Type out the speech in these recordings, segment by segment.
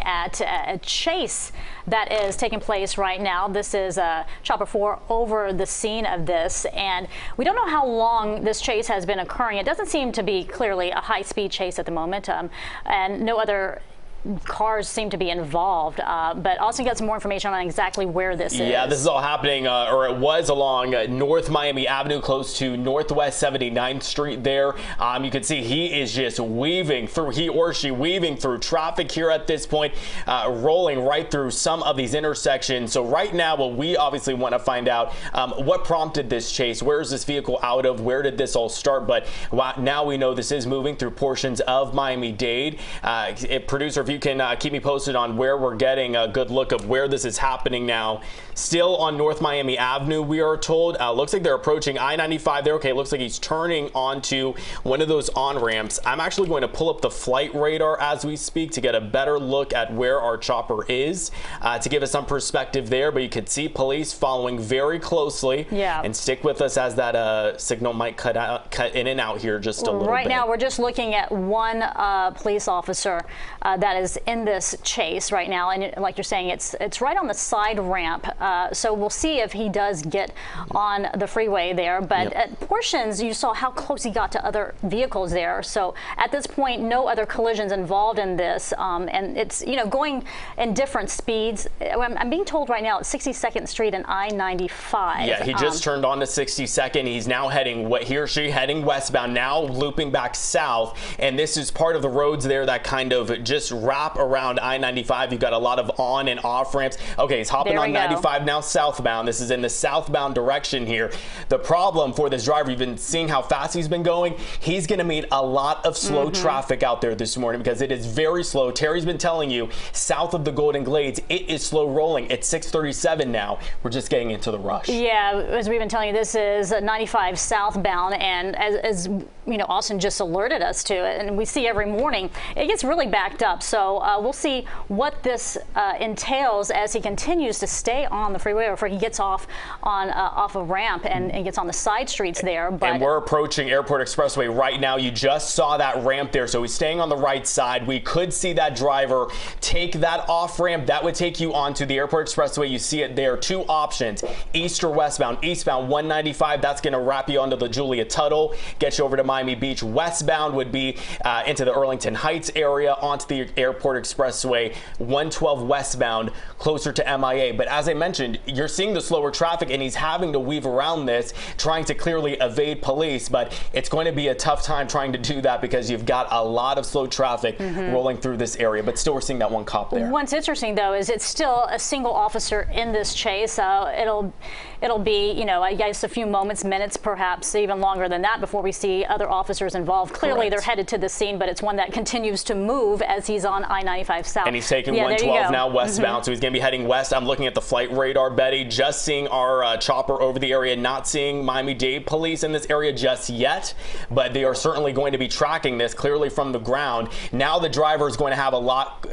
At a chase that is taking place right now. This is Chopper 4 over the scene of this, and we don't know how long this chase has been occurring. It doesn't seem to be clearly a high-speed chase at the moment, and no other cars seem to be involved, but also got some more information on exactly where this is. Yeah, this is all happening, or it was along North Miami Avenue, close to Northwest 79th Street there. You can see he is just weaving through, he or she weaving through traffic here at this point, rolling right through some of these intersections. So right now, what we obviously want to find out, what prompted this chase? Where is this vehicle out of? Where did this all start? But now we know this is moving through portions of Miami-Dade. Producer, if you can keep me posted on where we're getting a good look of where this is happening now. Still on North Miami Avenue, we are told. Looks like they're approaching I-95 there. Okay, looks like he's turning onto one of those on-ramps. I'm actually going to pull up the flight radar as we speak to get a better look at where our chopper is, to give us some perspective there. But you can see police following very closely. Yeah. And stick with us as that signal might cut in and out here just a little bit. Right now, we're just looking at one police officer that is in this chase right now, and like you're saying, it's right on the side ramp. So we'll see if he does get on the freeway there. But at portions, you saw how close he got to other vehicles there. So at this point, no other collisions involved in this, and it's going in different speeds. I'm being told right now it's 62nd Street and I-95. Yeah, he just turned on to 62nd. He's now heading, he or she heading westbound, now looping back south, and this is part of the roads there that kind of just wrap around I-95. You've got a lot of on and off ramps. Okay, he's hopping on 95 now southbound. This is in the southbound direction here. The problem for this driver, you've been seeing how fast he's been going. He's going to meet a lot of slow traffic out there this morning because it is very slow. Terry's been telling you south of the Golden Glades, it is slow rolling. It's 6:37 now. We're just getting into the rush. Yeah, as we've been telling you, this is 95 southbound, and as Austin just alerted us to it, and we see every morning, it gets really backed up. So we'll see what this entails as he continues to stay on the freeway, or if he gets off on off a ramp and gets on the side streets there. But and we're approaching Airport Expressway right now. You just saw that ramp there, so he's staying on the right side. We could see that driver take that off ramp. That would take you onto the Airport Expressway. You see it there. Two options: east or westbound. Eastbound 195. That's going to wrap you onto the Julia Tuttle, get you over to Miami Beach. Westbound would be into the Arlington Heights area, onto the Airport Expressway 112 westbound, closer to MIA. But as I mentioned, you're seeing the slower traffic, and he's having to weave around this, trying to clearly evade police. But it's going to be a tough time trying to do that because you've got a lot of slow traffic rolling through this area. But still, we're seeing that one cop there. What's interesting, though, is it's still a single officer in this chase. It'll be, I guess, a few moments, minutes, perhaps even longer than that before we see other officers involved. Clearly, they're headed to the scene, but it's one that continues to move as he's on I-95 south. And he's taking 112 now westbound, so he's going to be heading west. I'm looking at the flight radar, Betty, just seeing our chopper over the area, not seeing Miami-Dade police in this area just yet, but they are certainly going to be tracking this clearly from the ground. Now the driver is going to have a lot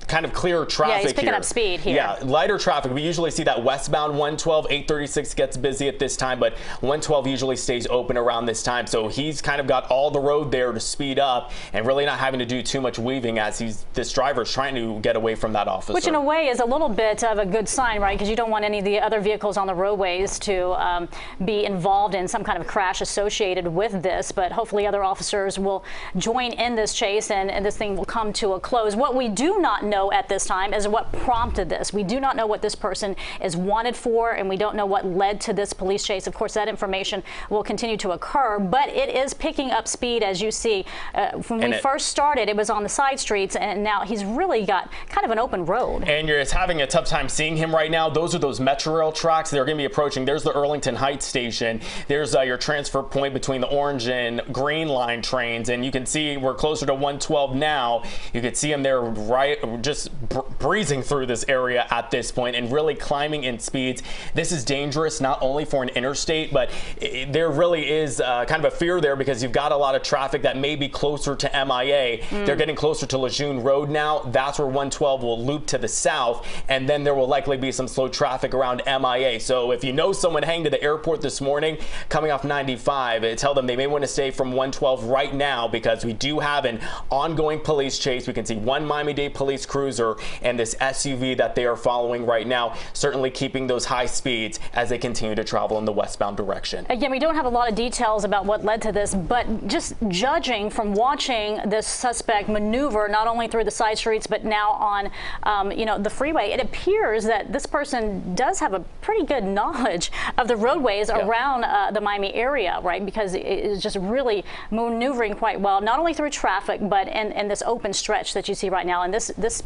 kind of clearer traffic here. Yeah, he's picking up speed here. Yeah, lighter traffic. We usually see that westbound 112, 836 gets busy at this time, but 112 usually stays open around this time. So he's kind of got all the road there to speed up and really not having to do too much weaving as this driver's trying to get away from that officer. Which in a way is a little bit of a good sign, right? Because you don't want any of the other vehicles on the roadways to be involved in some kind of crash associated with this. But hopefully other officers will join in this chase and this thing will come to a close. What we do not know at this time is what prompted this. We do not know what this person is wanted for, and we don't know what led to this police chase. Of course, that information will continue to occur, but it is picking up speed, as you see. When we first started, it was on the side streets, and now he's really got kind of an open road. And you're just having a tough time seeing him right now. Those are those Metro Rail tracks. They're going to be approaching. There's the Arlington Heights station. There's your transfer point between the orange and green line trains, and you can see we're closer to 112 now. You can see him there right just breezing through this area at this point and really climbing in speeds. This is dangerous not only for an interstate, but there really is kind of a fear there because you've got a lot of traffic that may be closer to MIA. They're getting closer to Lejeune Road now. That's where 112 will loop to the south, and then there will likely be some slow traffic around MIA. So if you know someone heading to the airport this morning coming off 95, tell them they may want to stay from 112 right now because we do have an ongoing police chase. We can see one Miami-Dade police police cruiser and this SUV that they are following right now, certainly keeping those high speeds as they continue to travel in the westbound direction. Again, we don't have a lot of details about what led to this, but just judging from watching this suspect maneuver not only through the side streets but now on the freeway, it appears that this person does have a pretty good knowledge of the roadways around the Miami area, right? Because it is just really maneuvering quite well, not only through traffic but in this open stretch that you see right now. And this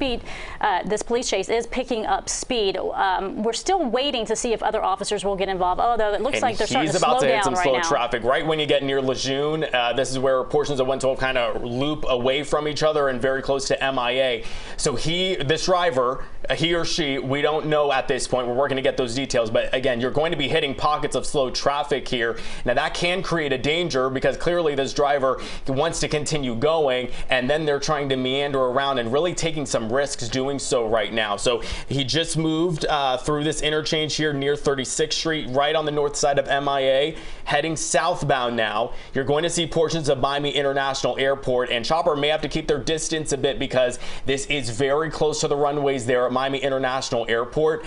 police chase is picking up speed. We're still waiting to see if other officers will get involved, although it looks like they're starting to slow down right now. He's about to hit some slow traffic right when you get near Lejeune. This is where portions of 112 kind of loop away from each other and very close to MIA. So this driver, he or she, we don't know at this point. We're working to get those details. But again, you're going to be hitting pockets of slow traffic here. Now that can create a danger because clearly this driver wants to continue going, and then they're trying to meander around and really taking some risks doing so right now. So he just moved through this interchange here near 36th Street, right on the north side of MIA, heading southbound now. You're going to see portions of Miami International Airport, and Chopper may have to keep their distance a bit because this is very close to the runways there at Miami International Airport.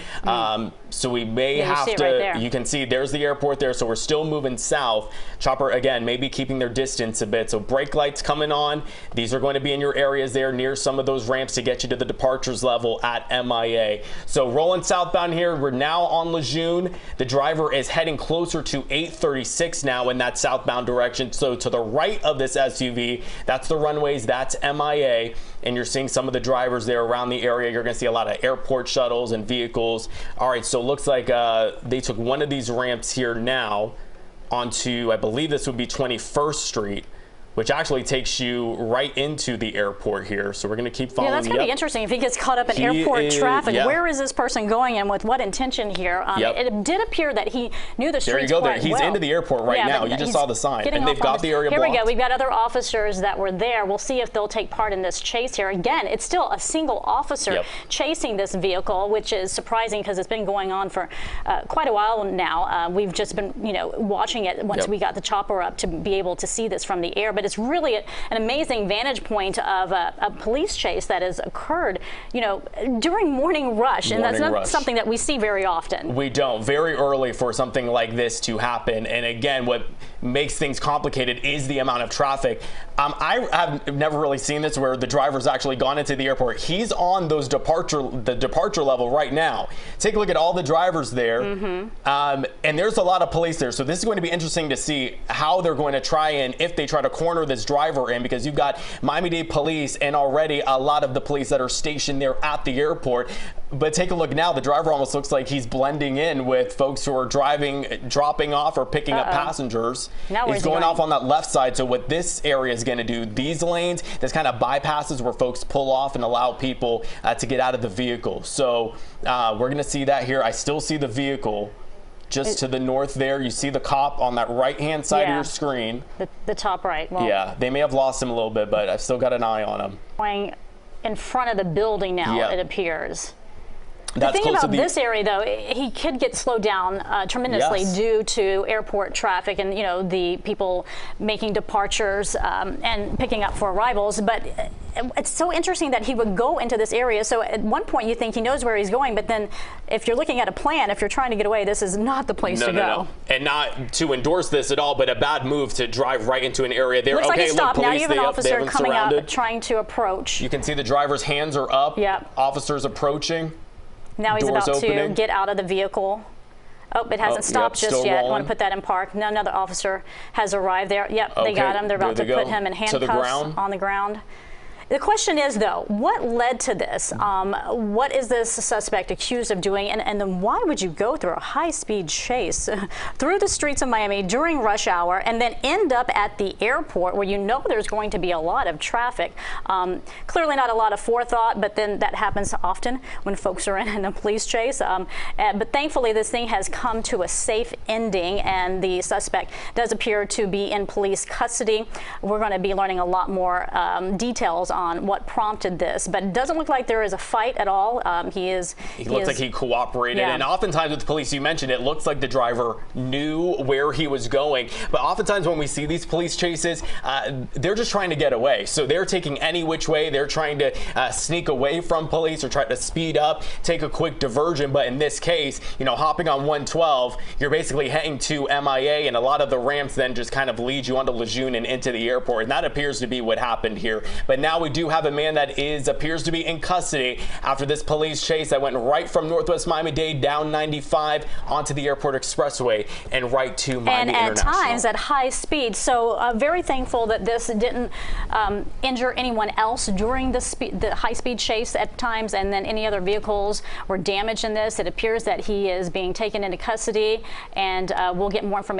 So we may have to, right, you can see there's the airport there, so we're still moving south. Chopper, again, maybe keeping their distance a bit. So brake lights coming on. These are going to be in your areas there near some of those ramps to get you to the departures level at MIA. So rolling southbound here, we're now on Lejeune. The driver is heading closer to 836 now in that southbound direction. So to the right of this SUV, that's the runways, that's MIA. And you're seeing some of the drivers there around the area. You're going to see a lot of airport shuttles and vehicles. All right, so it looks like they took one of these ramps here now onto, I believe this would be 21st Street, which actually takes you right into the airport here. So we're going to keep following. Yeah, that's going to be interesting if he gets caught up in airport traffic. Yeah. Where is this person going and with what intention here? It did appear that he knew the streets quite well. He's into the airport right now. You just saw the sign. And they've got the area blocked. Here we go. We've got other officers that were there. We'll see if they'll take part in this chase here. Again, it's still a single officer chasing this vehicle, which is surprising because it's been going on for quite a while now. We've just been, watching it once we got the chopper up to be able to see this from the air. But it's really an amazing vantage point of a police chase that has occurred, during morning rush. And that's not something that we see very often. We don't. Very early for something like this to happen. And again, what makes things complicated is the amount of traffic. I have never really seen this where the driver's actually gone into the airport. He's on the departure level right now. Take a look at all the drivers there. And there's a lot of police there. So this is going to be interesting to see how they're going to try and if they try to corner this driver in, because you've got Miami-Dade police and already a lot of the police that are stationed there at the airport. But take a look now, the driver almost looks like he's blending in with folks who are dropping off or picking up passengers. Now he's going off on that left side. So what this area is going to do, these lanes, this kind of bypasses where folks pull off and allow people to get out of the vehicle. So we're going to see that here. I still see the vehicle just to the north there. You see the cop on that right-hand side of your screen. The top right. Well, yeah, they may have lost him a little bit, but I've still got an eye on him. Going in front of the building now, it appears. The thing about this area, though, he could get slowed down tremendously due to airport traffic and, the people making departures and picking up for arrivals. But it's so interesting that he would go into this area. So at one point you think he knows where he's going, but then if you're looking at a plan, if you're trying to get away, this is not the place to go. No. And not to endorse this at all, but a bad move to drive right into an area there. Looks like it stopped. Police, now you have an officer coming up trying to approach. You can see the driver's hands are up. Officers approaching. Now he's about to get out of the vehicle. Oh, it hasn't stopped just yet. I want to put that in park. Now another officer has arrived there. Yep, they got him. They're about to put him in handcuffs on the ground. The question is, though, what led to this? What is this suspect accused of doing? And then why would you go through a high-speed chase through the streets of Miami during rush hour and then end up at the airport where you know there's going to be a lot of traffic? Clearly not a lot of forethought, but then that happens often when folks are in a police chase. But thankfully, this thing has come to a safe ending, and the suspect does appear to be in police custody. We're going to be learning a lot more details on what prompted this, but it doesn't look like there is a fight at all. He looks like he cooperated, yeah. And oftentimes with the police, you mentioned, it looks like the driver knew where he was going. But oftentimes when we see these police chases, they're just trying to get away. So they're taking any which way. They're trying to sneak away from police or try to speed up, take a quick diversion. But in this case, you know, hopping on 112, you're basically heading to MIA, and a lot of the ramps then just kind of lead you onto Lejeune and into the airport. And that appears to be what happened here. But now we do have a man that appears to be in custody after this police chase that went right from Northwest Miami-Dade down 95 onto the airport expressway and right to Miami International. And at times at high speed. So very thankful that this didn't injure anyone else during the high-speed chase at times, and then any other vehicles were damaged in this. It appears that he is being taken into custody, and we'll get more information